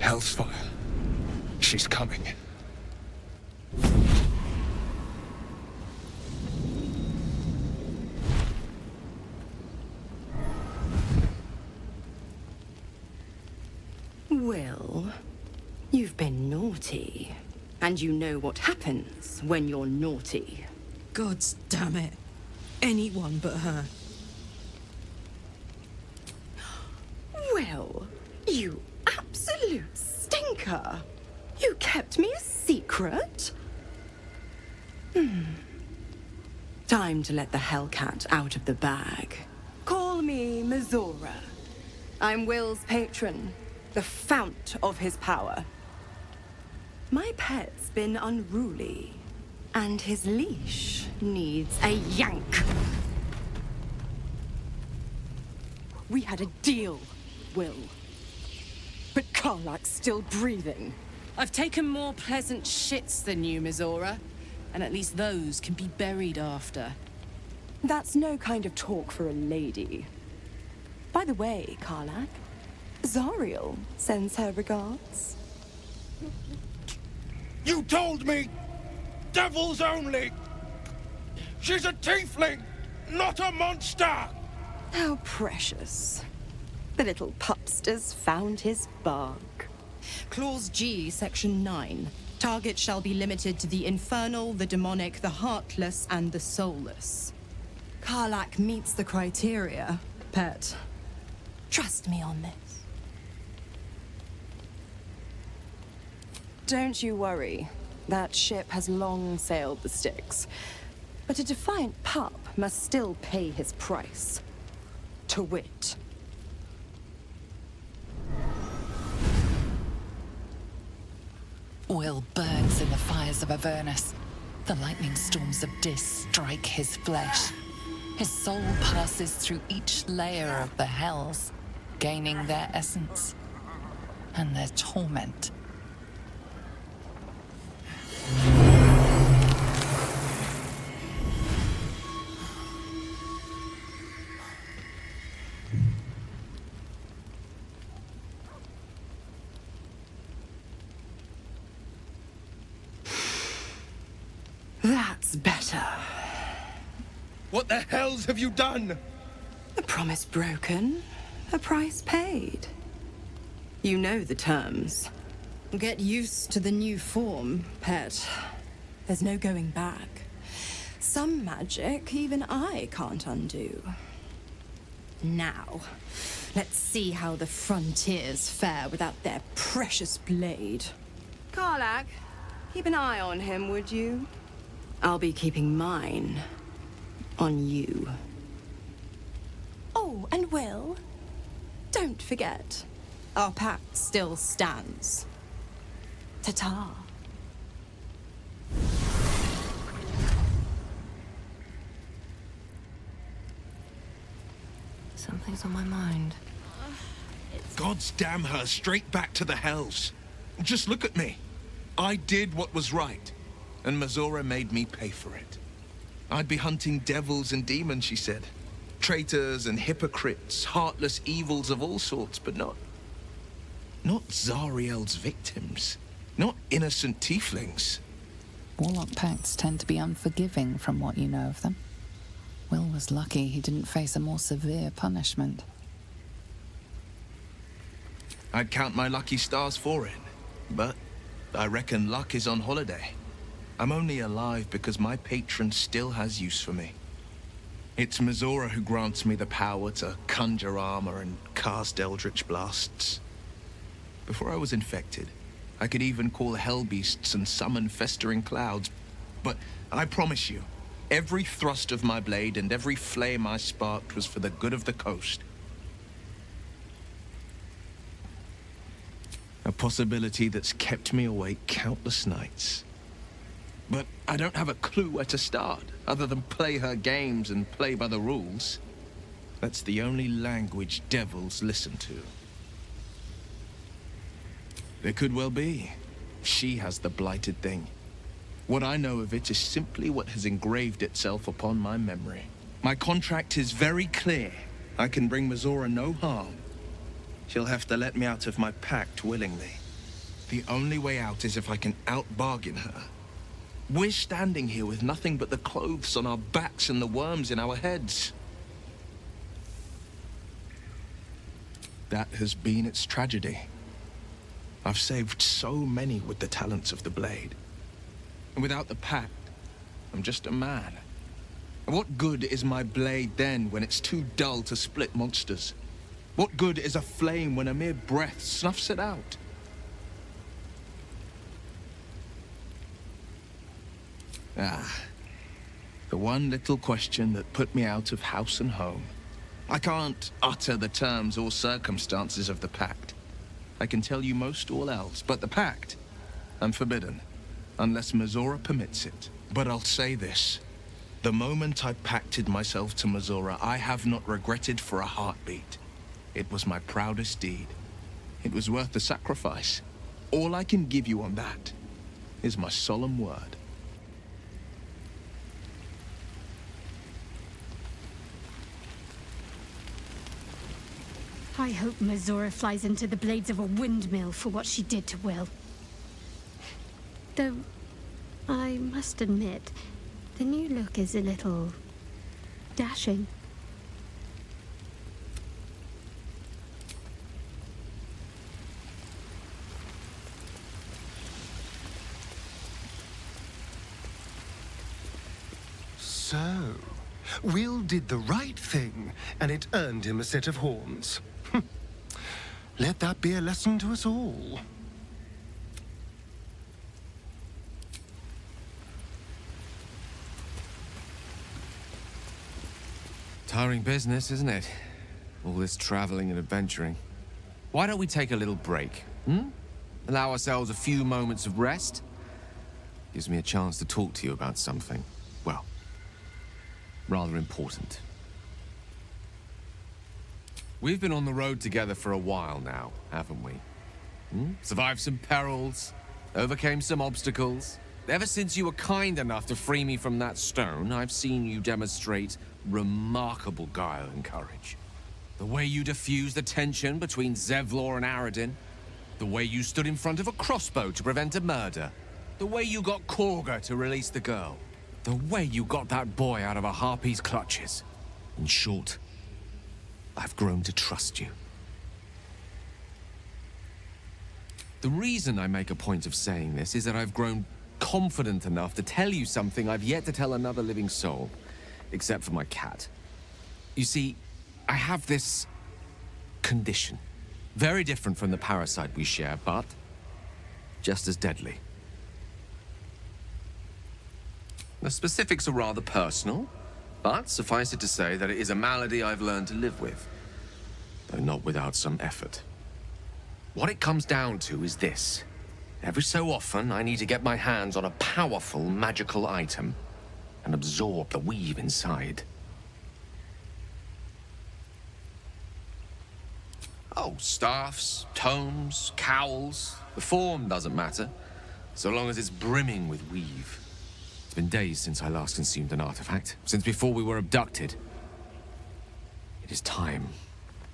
Hell's fire. She's coming. Well, you've been naughty. And you know what happens when you're naughty. Gods damn it. Anyone but her. Well, you absolute stinker. You kept me a secret? Time to let the Hellcat out of the bag. Call me Mizora. I'm Will's patron, the fount of his power. My pet's been unruly, and his leash needs a yank. We had a deal, Will. But Karlak's still breathing. I've taken more pleasant shits than you, Mizora. And at least those can be buried after. That's no kind of talk for a lady. By the way, Karlak, Zariel sends her regards. You told me! Devils only! She's a tiefling, not a monster! How precious. The little pupster's found his bark. Clause G, Section 9. Target shall be limited to the infernal, the demonic, the heartless, and the soulless. Karlak meets the criteria, pet. Trust me on this. Don't you worry. That ship has long sailed the Styx. But a defiant pup must still pay his price. To wit. Will burns in the fires of Avernus. The lightning storms of Dis strike his flesh. His soul passes through each layer of the hells, gaining their essence and their torment. That's better. What the hells have you done? A promise broken, a price paid. You know the terms. Get used to the new form, pet. There's no going back. Some magic even I can't undo. Now, let's see how the frontiers fare without their precious blade. Karlak, keep an eye on him, would you? I'll be keeping mine on you. Oh, and Will, don't forget, our pact still stands. Ta-ta. Something's on my mind. Gods damn her, straight back to the hells. Just look at me. I did what was right, and Mizora made me pay for it. I'd be hunting devils and demons, she said. Traitors and hypocrites, heartless evils of all sorts, but not Zariel's victims. Not innocent tieflings. Warlock pacts tend to be unforgiving from what you know of them. Will was lucky he didn't face a more severe punishment. I'd count my lucky stars for it, but I reckon luck is on holiday. I'm only alive because my patron still has use for me. It's Mizora who grants me the power to conjure armor and cast eldritch blasts. Before I was infected, I could even call hell beasts and summon festering clouds. But I promise you, every thrust of my blade and every flame I sparked was for the good of the coast. A possibility that's kept me awake countless nights. But I don't have a clue where to start, other than play her games and play by the rules. That's the only language devils listen to. It could well be. She has the blighted thing. What I know of it is simply what has engraved itself upon my memory. My contract is very clear. I can bring Mizora no harm. She'll have to let me out of my pact willingly. The only way out is if I can out-bargain her. We're standing here with nothing but the clothes on our backs and the worms in our heads. That has been its tragedy. I've saved so many with the talents of the blade. And without the pact, I'm just a man. What good is my blade then when it's too dull to split monsters? What good is a flame when a mere breath snuffs it out? Ah, the one little question that put me out of house and home. I can't utter the terms or circumstances of the pact. I can tell you most all else, but the pact, I'm forbidden, unless Mizora permits it. But I'll say this. The moment I pacted myself to Mizora, I have not regretted for a heartbeat. It was my proudest deed. It was worth the sacrifice. All I can give you on that is my solemn word. I hope Mizora flies into the blades of a windmill for what she did to Will. Though, I must admit, the new look is a little dashing. So, Will did the right thing, and it earned him a set of horns. Let that be a lesson to us all. Tiring business, isn't it? All this traveling and adventuring. Why don't we take a little break, Allow ourselves a few moments of rest? Gives me a chance to talk to you about something, well, rather important. We've been on the road together for a while now, haven't we? Survived some perils, overcame some obstacles. Ever since you were kind enough to free me from that stone, I've seen you demonstrate remarkable guile and courage. The way you diffused the tension between Zevlor and Aradin. The way you stood in front of a crossbow to prevent a murder. The way you got Korga to release the girl. The way you got that boy out of a harpy's clutches. In short, I've grown to trust you. The reason I make a point of saying this is that I've grown confident enough to tell you something I've yet to tell another living soul, except for my cat. You see, I have this condition. Very different from the parasite we share, but just as deadly. The specifics are rather personal, but suffice it to say that it is a malady I've learned to live with, though not without some effort. What it comes down to is this. Every so often, I need to get my hands on a powerful magical item and absorb the weave inside. Oh, staffs, tomes, cowls. The form doesn't matter, so long as it's brimming with weave. It's been days since I last consumed an artifact, since before we were abducted. It is time.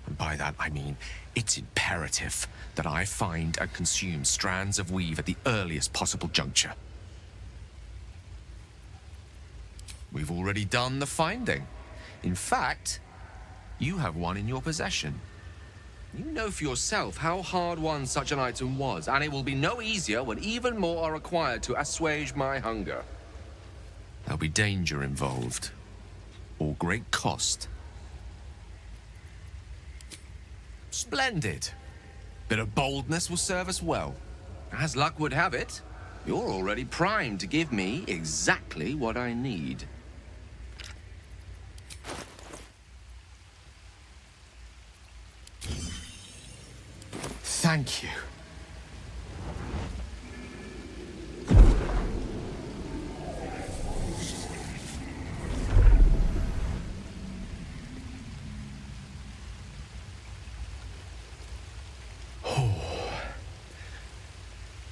And by that, I mean, it's imperative that I find and consume strands of weave at the earliest possible juncture. We've already done the finding. In fact, you have one in your possession. You know for yourself how hard-won such an item was, and it will be no easier when even more are required to assuage my hunger. There'll be danger involved, or great cost. Splendid. Bit of boldness will serve us well. As luck would have it, you're already primed to give me exactly what I need. Thank you.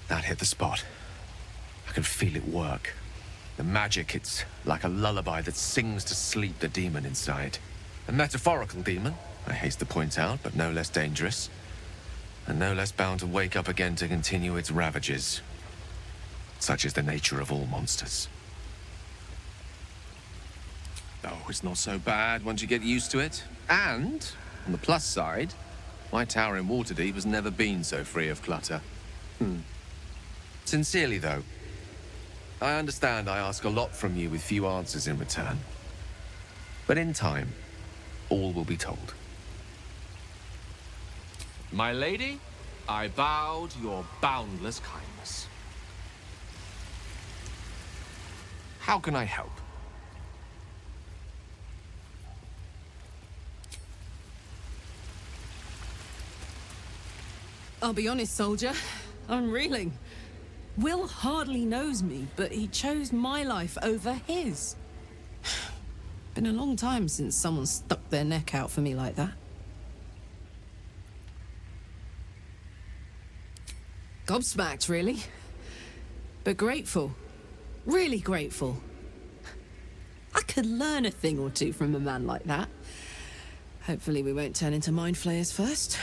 That hit the spot. I can feel it work. The magic, it's like a lullaby that sings to sleep the demon inside. A metaphorical demon, I haste to point out, but no less dangerous. and no less bound to wake up again to continue its ravages. Such is the nature of all monsters. Oh, it's not so bad once you get used to it. And, on the plus side, my tower in Waterdeep has never been so free of clutter. Sincerely, though, I understand I ask a lot from you with few answers in return. But in time, all will be told. My lady, I bow to your boundless kindness. How can I help? I'll be honest, soldier. I'm reeling. Will hardly knows me, but he chose my life over his. Been a long time since someone stuck their neck out for me like that. Gobsmacked, really. But grateful. Really grateful. I could learn a thing or two from a man like that. Hopefully we won't turn into mind flayers first.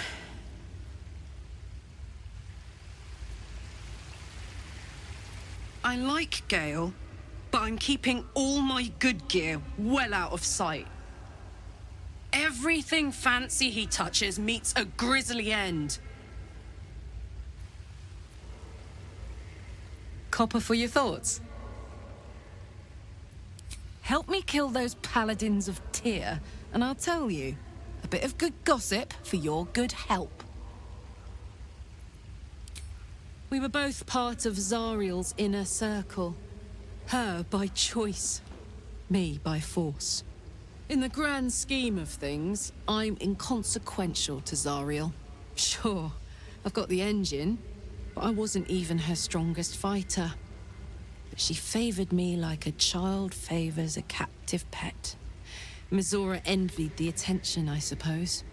I like Gale, but I'm keeping all my good gear well out of sight. Everything fancy he touches meets a grisly end. Copper for your thoughts? Help me kill those paladins of Tyr, and I'll tell you, a bit of good gossip for your good help. We were both part of Zariel's inner circle. Her by choice, me by force. In the grand scheme of things, I'm inconsequential to Zariel. Sure, I've got the engine, but I wasn't even her strongest fighter. But she favored me like a child favors a captive pet. Mizora envied the attention, I suppose.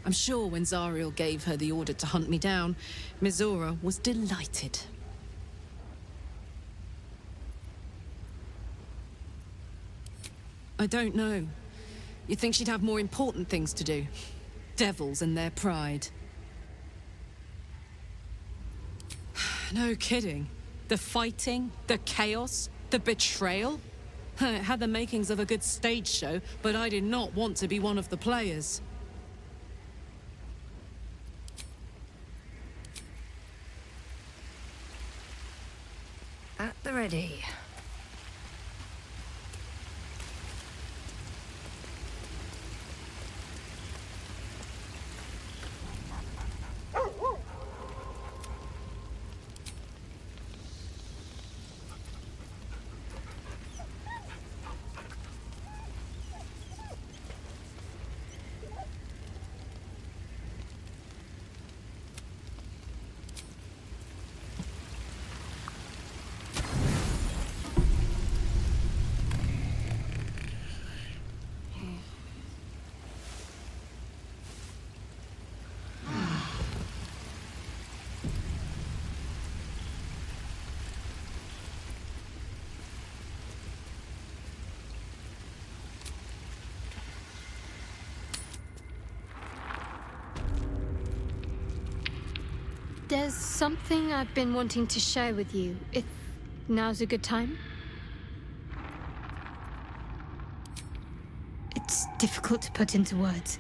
I'm sure when Zariel gave her the order to hunt me down, Mizora was delighted. I don't know. You'd think she'd have more important things to do. Devils and their pride. No kidding. The fighting, the chaos, the betrayal. It had the makings of a good stage show, but I did not want to be one of the players. At the ready. There's something I've been wanting to share with you, if now's a good time. It's difficult to put into words.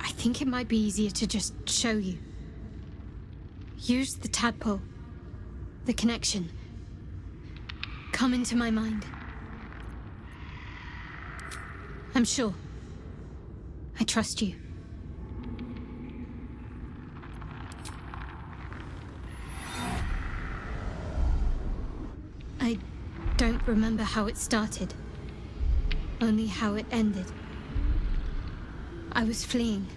I think it might be easier to just show you. Use the tadpole, the connection. Come into my mind. I'm sure. I trust you. I don't remember how it started, only how it ended. I was fleeing.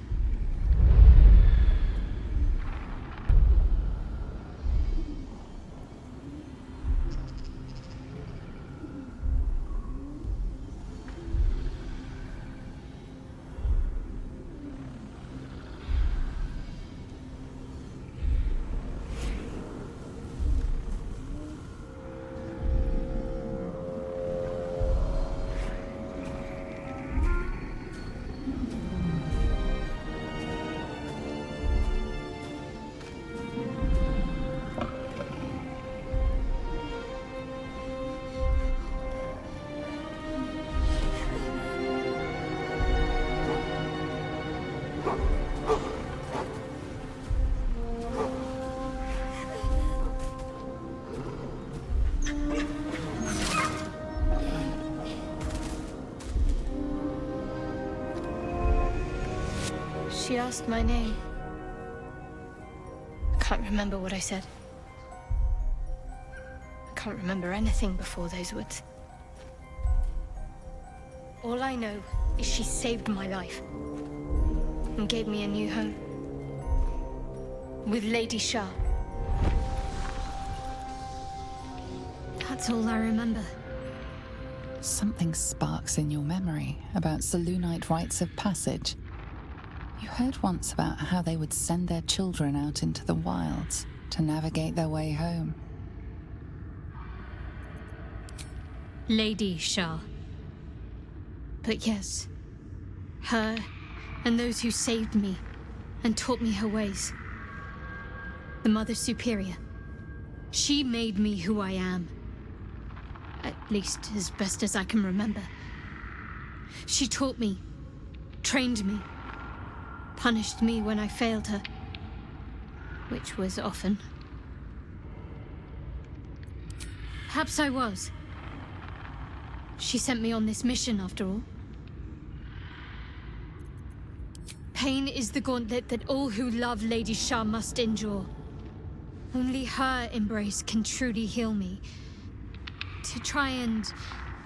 She asked my name. I can't remember what I said. I can't remember anything before those words. All I know is she saved my life and gave me a new home with Lady Shah. That's all I remember. Something sparks in your memory about Selûnite rites of passage. You heard once about how they would send their children out into the wilds to navigate their way home. Lady Shah. But yes, her and those who saved me and taught me her ways. The Mother Superior. She made me who I am. At least as best as I can remember. She taught me, trained me, punished me when I failed her, which was often. Perhaps I was. She sent me on this mission after all. Pain is the gauntlet that all who love Lady Shah must endure. Only her embrace can truly heal me. To try and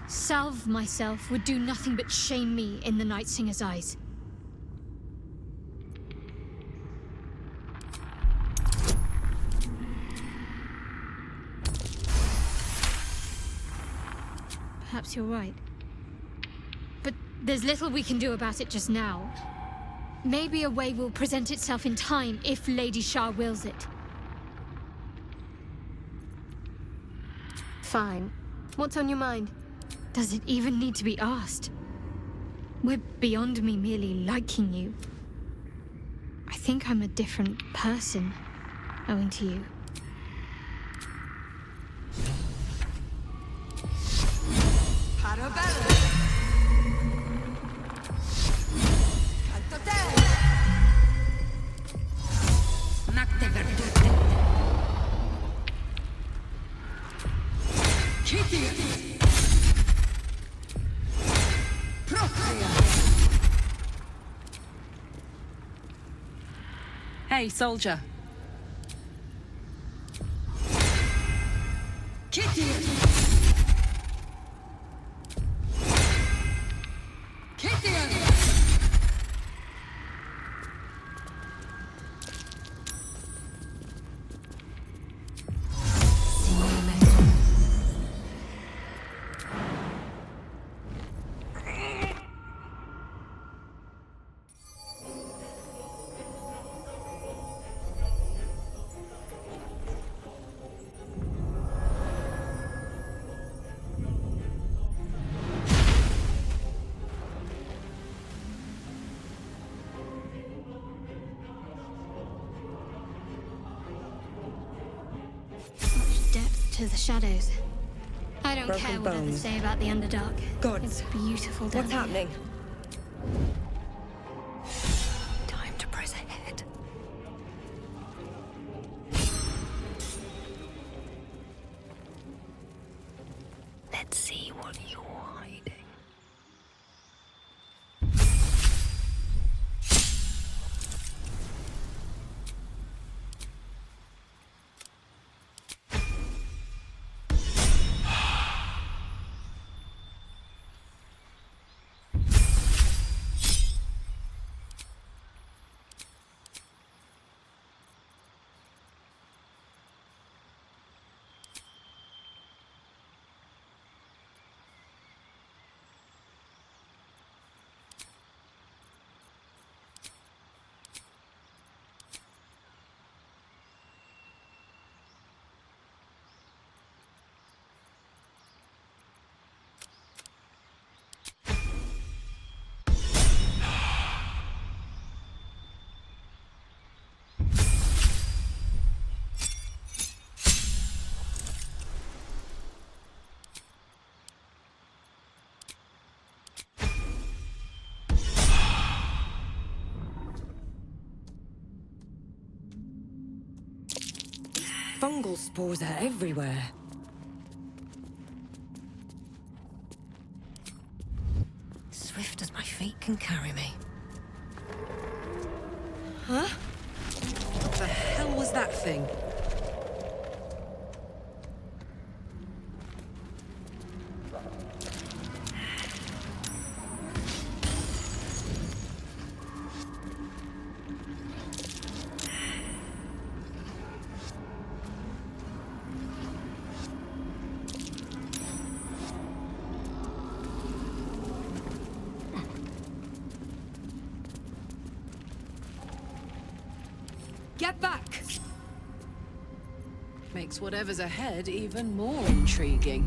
salve myself would do nothing but shame me in the Night Singer's eyes. Perhaps you're right. But there's little we can do about it just now. Maybe a way will present itself in time if Lady Shah wills it. Fine. What's on your mind? Does it even need to be asked? We're beyond me merely liking you. I think I'm a different person, owing to you. Hey, soldier. To the shadows. I don't Broken care what others bones. say about the Underdark. God. It's beautiful down What's here. happening? Time to press ahead. Let's see what you're hiding. Fungal spores are everywhere. Swift as my feet can carry me. What the hell was that thing? Get back! Makes whatever's ahead even more intriguing.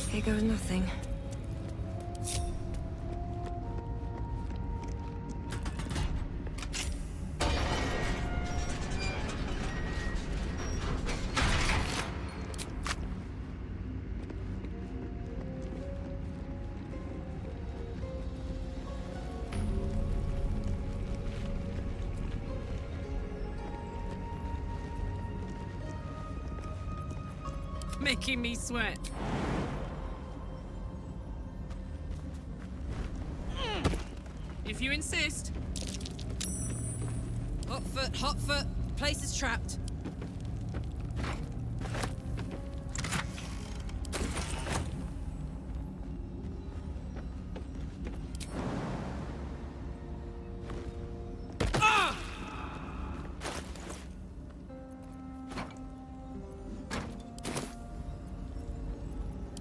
Here goes nothing. Making me sweat. If you insist. Hot foot. Place is trapped.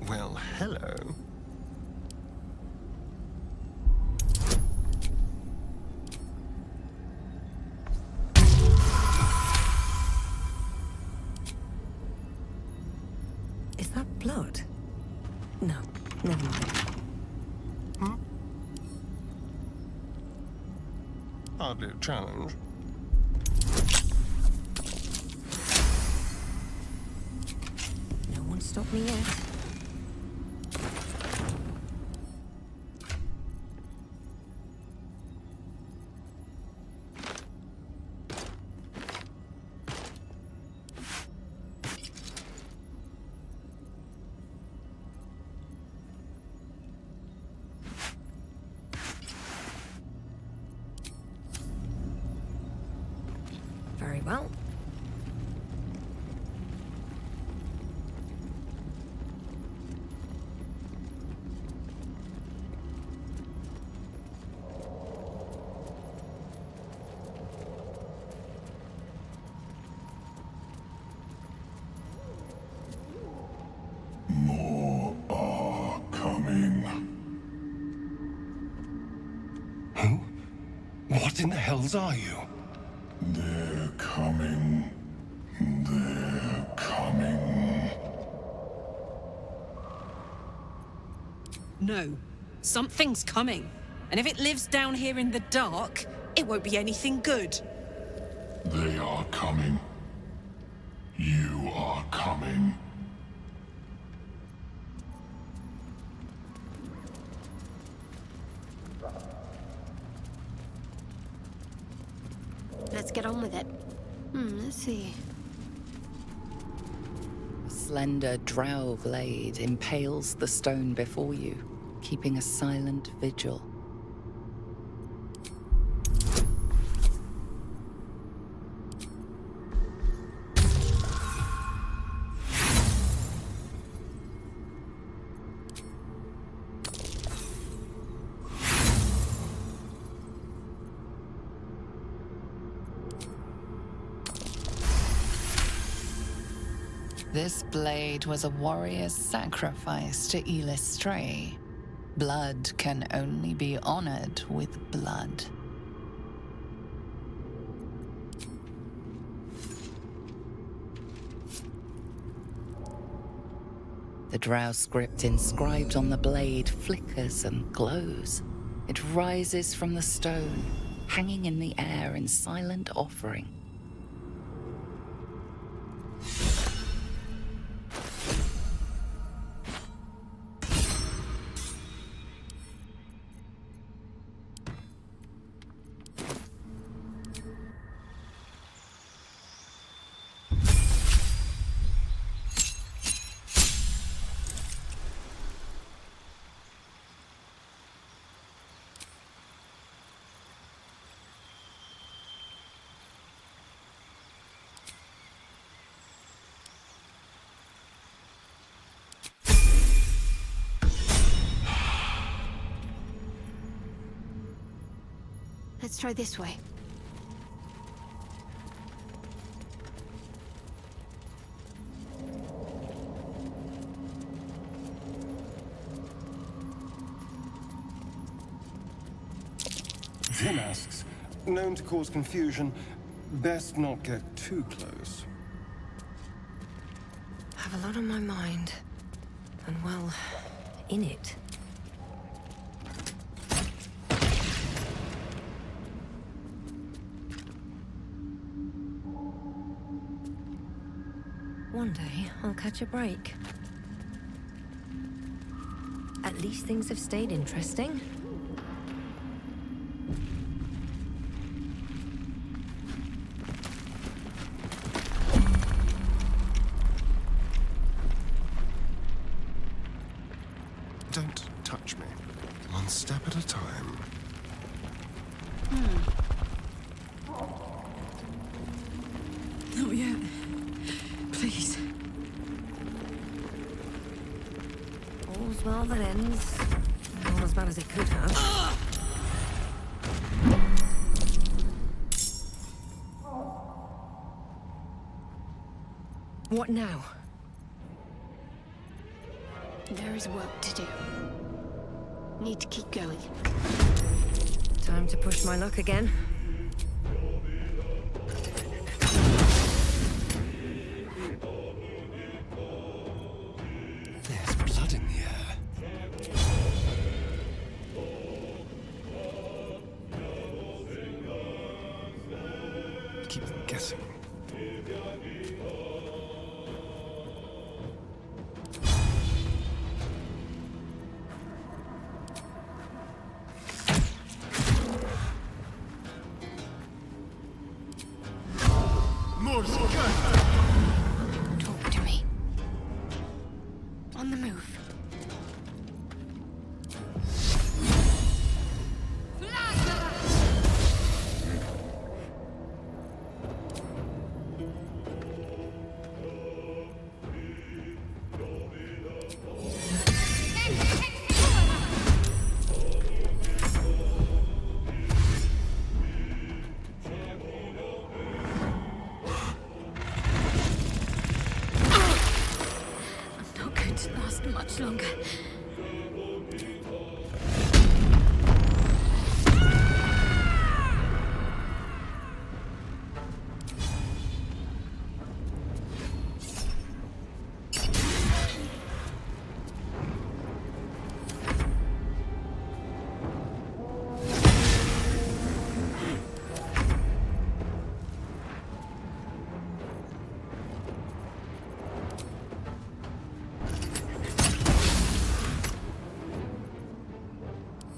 Well, hello. Is that blood? No, never mind. Hardly a challenge. No one stopped me yet. Very well. More are coming. Who? What in the hells are you? They're coming. They're coming. No. Something's coming. And if it lives down here in the dark, it won't be anything good. They are coming. You are coming. Let's get on with it. Let's see. A slender drow blade impales the stone before you, keeping a silent vigil. This blade was a warrior's sacrifice to Eilistrae. Blood can only be honored with blood. The drow script inscribed on the blade flickers and glows. It rises from the stone, hanging in the air in silent offering. Let's try this way. Tim asks, known to cause confusion, best not get too close. I have a lot on my mind. And well, in it. One day, I'll catch a break. At least things have stayed interesting. Don't touch me. One step at a time. Not yet. Please. All's well that ends. Not as bad as it could have. What now? There is work to do. Need to keep going. Time to push my luck again. There's blood in the air. Keep them guessing. Talk to me. On the move. Not going to last much longer.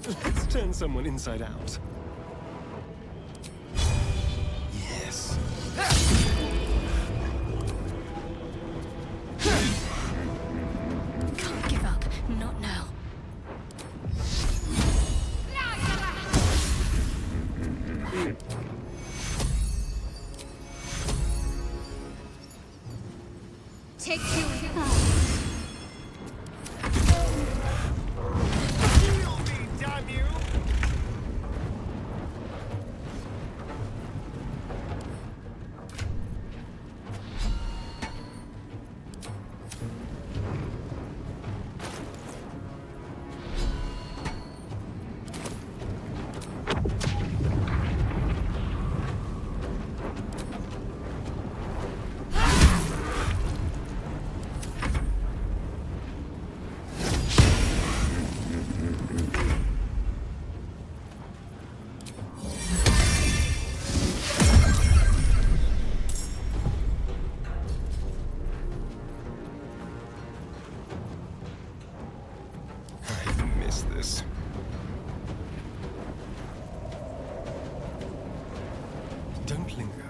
Let's turn someone inside out. Yes. Can't give up. Not now. Take two. linger.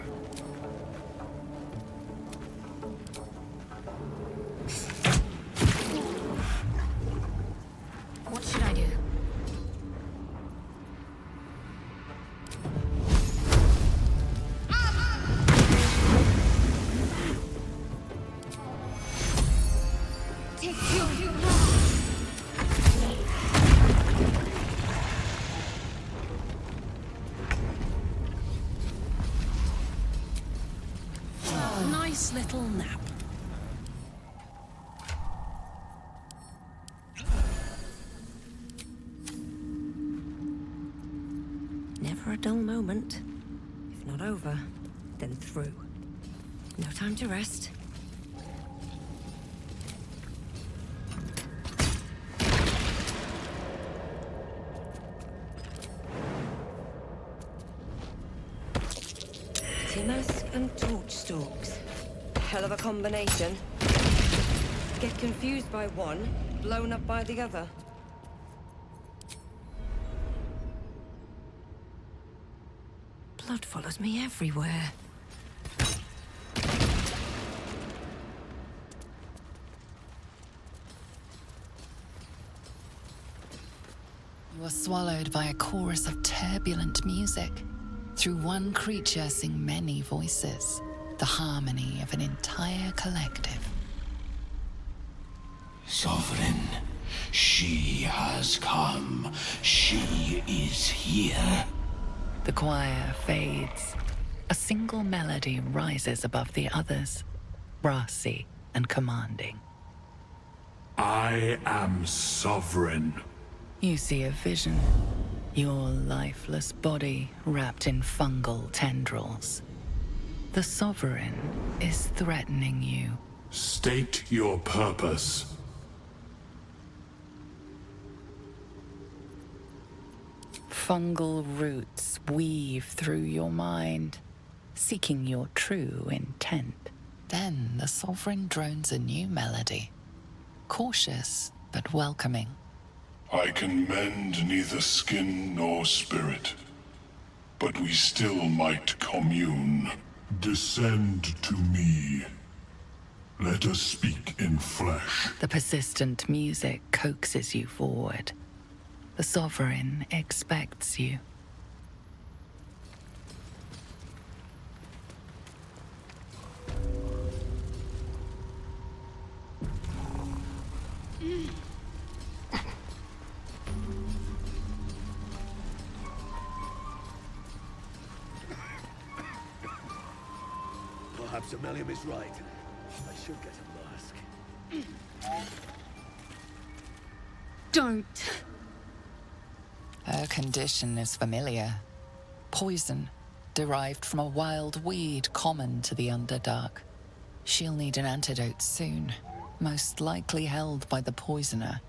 What should I do? Nice little nap. Never a dull moment. If not over, then through. No time to rest. Timask and torch stalks. Hell of a combination. Get confused by one, blown up by the other. Blood follows me everywhere. You are swallowed by a chorus of turbulent music. Through one creature sing many voices, the harmony of an entire collective. Sovereign, she has come. She is here. The choir fades. A single melody rises above the others, brassy and commanding. I am sovereign. You see a vision. Your lifeless body wrapped in fungal tendrils. The Sovereign is threatening you. State your purpose. Fungal roots weave through your mind, seeking your true intent. Then the Sovereign drones a new melody, cautious but welcoming. I can mend neither skin nor spirit, but we still might commune. Descend to me. Let us speak in flesh. The persistent music coaxes you forward. The Sovereign expects you. Perhaps Amelium is right. I should get a mask. Don't. Her condition is familiar. Poison, derived from a wild weed common to the Underdark. She'll need an antidote soon, most likely held by the poisoner.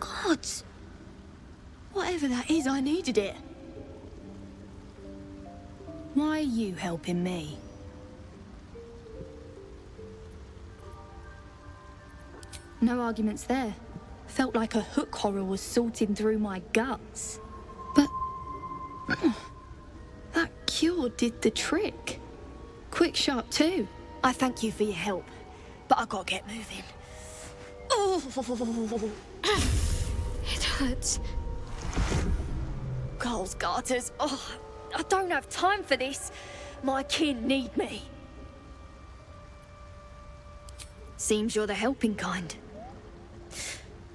Gods! Whatever that is, I needed it. Why are you helping me? No arguments there. Felt like a hook horror was sorting through my guts. But... that cure did the trick. Quick, sharp too. I thank you for your help, but I gotta get moving. Oh! It hurts. Girls, garters. Oh, I don't have time for this. My kin need me. Seems you're the helping kind.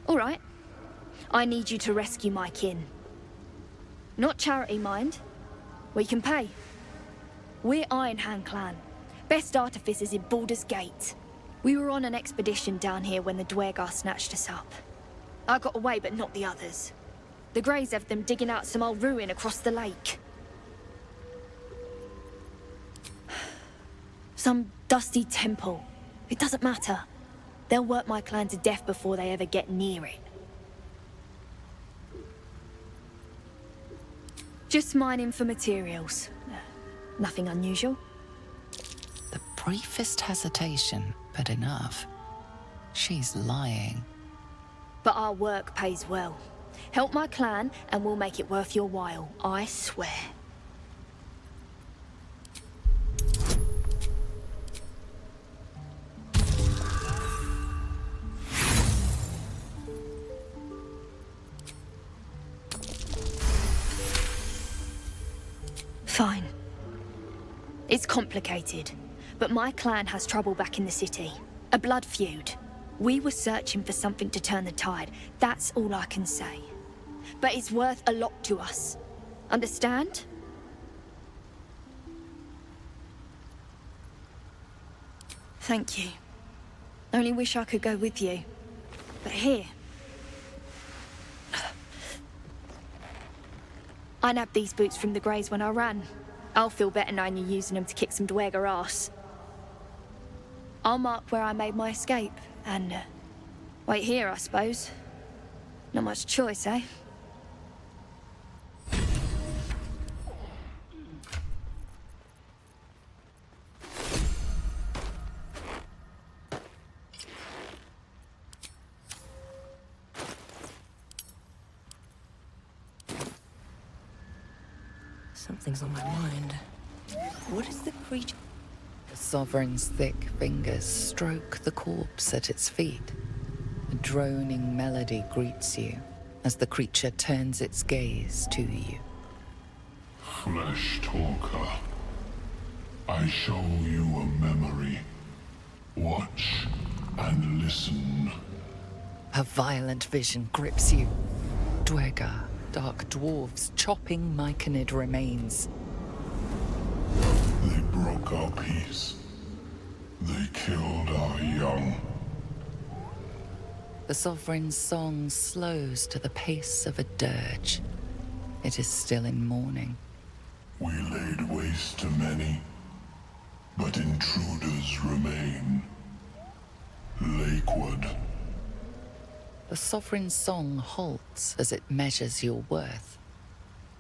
All right. I need you to rescue my kin. Not charity, mind. We can pay. We're Iron Hand Clan. Best artificers in Baldur's Gate. We were on an expedition down here when the Dwergar snatched us up. I got away, but not the others. The Greys have them digging out some old ruin across the lake. Some dusty temple. It doesn't matter. They'll work my clan to death before they ever get near it. Just mining for materials. Nothing unusual. The briefest hesitation, but enough. She's lying. But our work pays well. Help my clan and we'll make it worth your while, I swear. Fine. It's complicated, but my clan has trouble back in the city. A blood feud. We were searching for something to turn the tide. That's all I can say. But it's worth a lot to us. Understand? Thank you. Only wish I could go with you. But here... I nabbed these boots from the Greys when I ran. I'll feel better knowing you're using them to kick some Dwerger ass. I'll mark where I made my escape, and wait here, I suppose. Not much choice, eh? Something's on my mind. What is the creature? The Sovereign's thick fingers stroke the corpse at its feet. A droning melody greets you as the creature turns its gaze to you. Flesh talker, I show you a memory. Watch and listen. A violent vision grips you. Dwerger, dark dwarves chopping Myconid remains. They broke our peace. They killed our young. The Sovereign's song slows to the pace of a dirge. It is still in mourning. We laid waste to many, but intruders remain. Lakewood. The Sovereign's song halts as it measures your worth.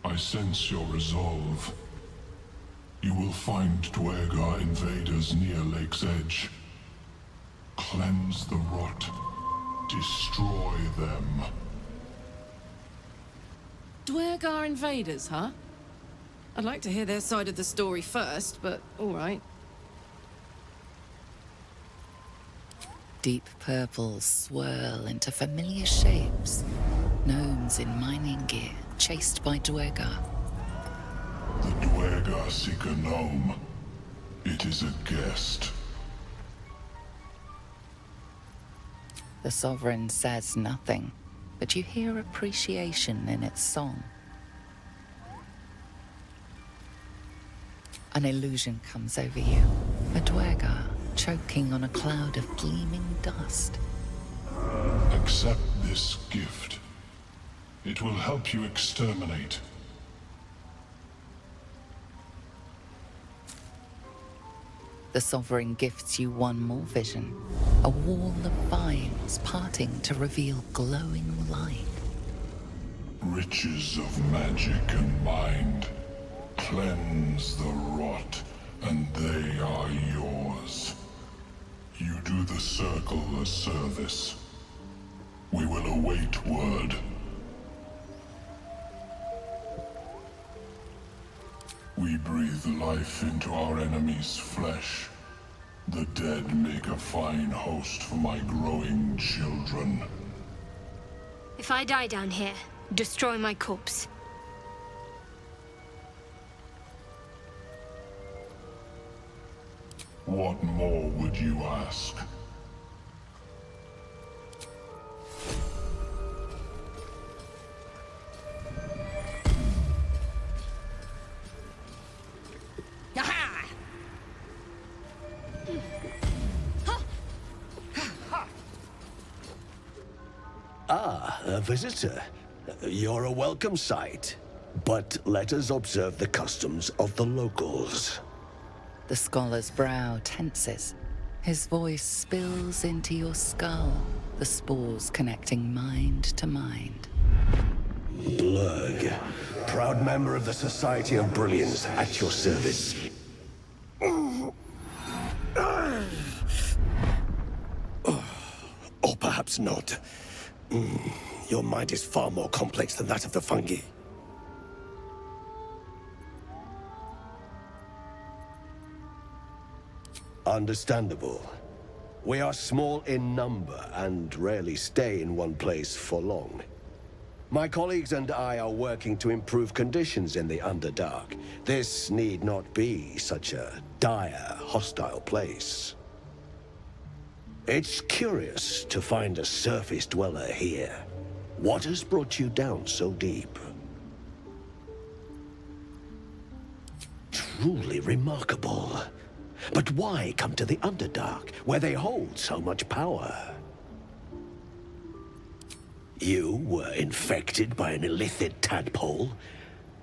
I sense your resolve. You will find Dwergar invaders near Lake's Edge. Cleanse the rot. Destroy them. Dwergar invaders, huh? I'd like to hear their side of the story first, but all right. Deep purples swirl into familiar shapes. Gnomes in mining gear, chased by Dwergar. The Dwergar seek a gnome. It is a guest. The Sovereign says nothing, but you hear appreciation in its song. An illusion comes over you. A Dwergar choking on a cloud of gleaming dust. Accept this gift. It will help you exterminate. The Sovereign gifts you one more vision. A wall of vines parting to reveal glowing light. Riches of magic and mind. Cleanse the rot, and they are yours. You do the Circle a service. We will await word. We breathe life into our enemy's flesh. The dead make a fine host for my growing children. If I die down here, destroy my corpse. What more would you ask? Ah, a visitor. You're a welcome sight. But let us observe the customs of the locals. The scholar's brow tenses. His voice spills into your skull, the spores connecting mind to mind. Blurg, proud proud member of the Society of Brilliance at your service. Or perhaps not. Your mind is far more complex than that of the fungi. Understandable. We are small in number and rarely stay in one place for long. My colleagues and I are working to improve conditions in the Underdark. This need not be such a dire, hostile place. It's curious to find a surface dweller here. What has brought you down so deep? Truly remarkable. But why come to the Underdark, where they hold so much power? You were infected by an illithid tadpole?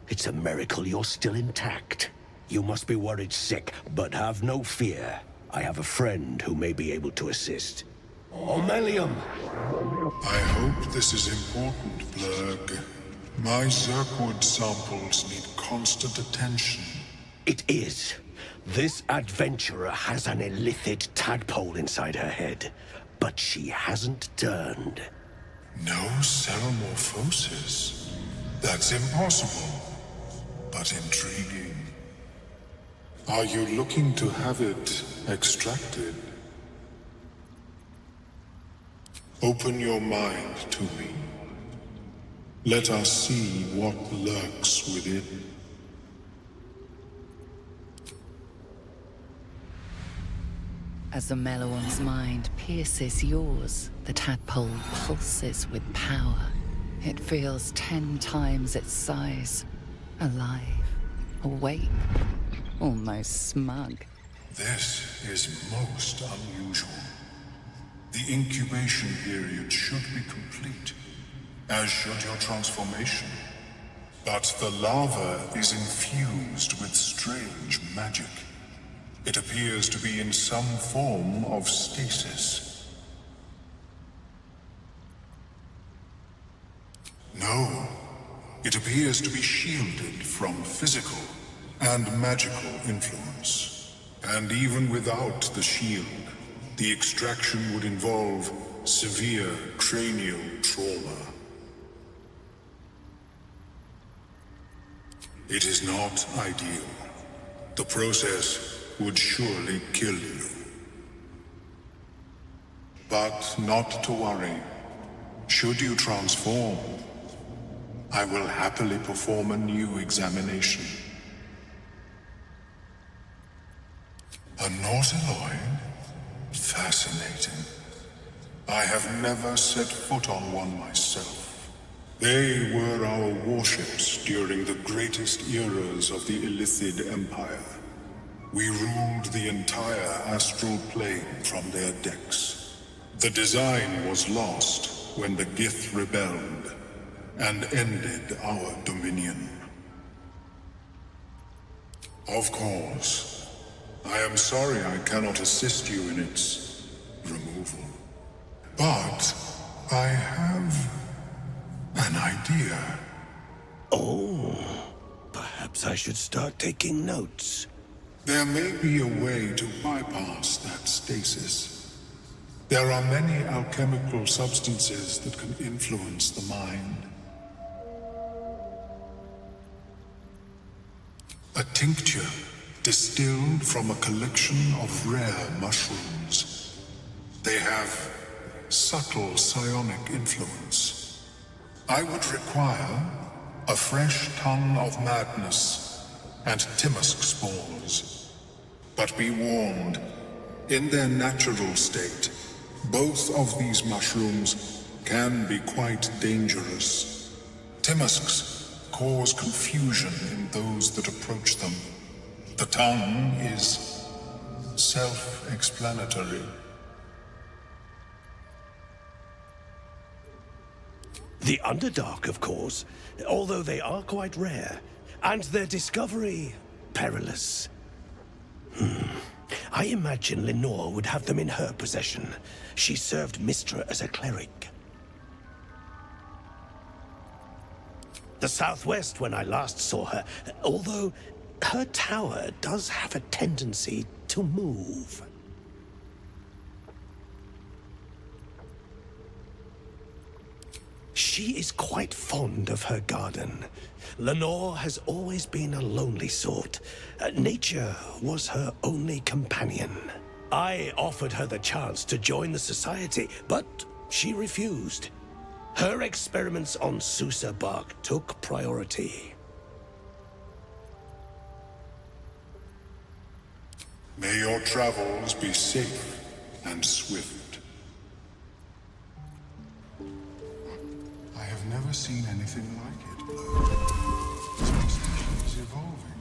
It's a miracle you're still intact. You must be worried sick, but have no fear. I have a friend who may be able to assist. Omelium! I hope this is important, Blurg. My Zerkwood samples need constant attention. It is. This adventurer has an illithid tadpole inside her head, but she hasn't turned. No cell morphosis? That's impossible, but intriguing. Are you looking to have it extracted? Open your mind to me. Let us see what lurks within. As the Meloan's mind pierces yours, the tadpole pulses with power. It feels 10 times its size. Alive, awake, almost smug. This is most unusual. The incubation period should be complete, as should your transformation. But the larva is infused with strange magic. It appears to be in some form of stasis. No, it appears to be shielded from physical and magical influence. And even without the shield, the extraction would involve severe cranial trauma. It is not ideal. The process would surely kill you. But not to worry. Should you transform, I will happily perform a new examination. A Nautiloid? Fascinating. I have never set foot on one myself. They were our warships during the greatest eras of the Illithid Empire. We ruled the entire astral plane from their decks. The design was lost when the Gith rebelled and ended our dominion. Of course, I am sorry I cannot assist you in its removal. But I have an idea. Oh, perhaps I should start taking notes. There may be a way to bypass that stasis. There are many alchemical substances that can influence the mind. A tincture distilled from a collection of rare mushrooms. They have subtle psionic influence. I would require a fresh ton of madness and Timosk spores. But be warned, in their natural state, both of these mushrooms can be quite dangerous. Timosks cause confusion in those that approach them. The tongue is self-explanatory. The Underdark, of course, although they are quite rare, and their discovery perilous. I imagine Lenore would have them in her possession. She served Mistra as a cleric. the southwest when I last saw her, although her tower does have a tendency to move. She is quite fond of her garden. Lenore has always been a lonely sort. Nature was her only companion. I offered her the chance to join the society, but she refused. Her experiments on Susa bark took priority. May your travels be safe and swift. I have never seen anything like it, Blur. This species is evolving.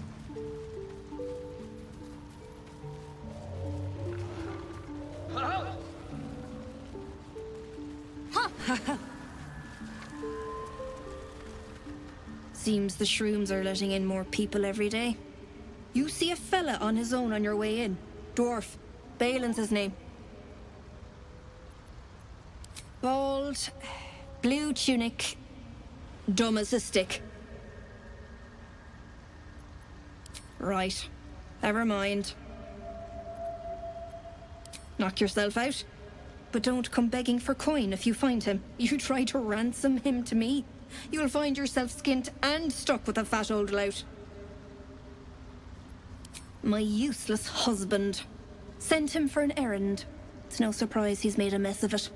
Seems the shrooms are letting in more people every day. You see a fella on his own on your way in. Dwarf. Balin's his name. Bald, blue tunic, dumb as a stick. Right. Never mind. Knock yourself out. But don't come begging for coin if you find him. You try to ransom him to me, you'll find yourself skint and stuck with a fat old lout. My useless husband. Sent him for an errand. It's no surprise he's made a mess of it.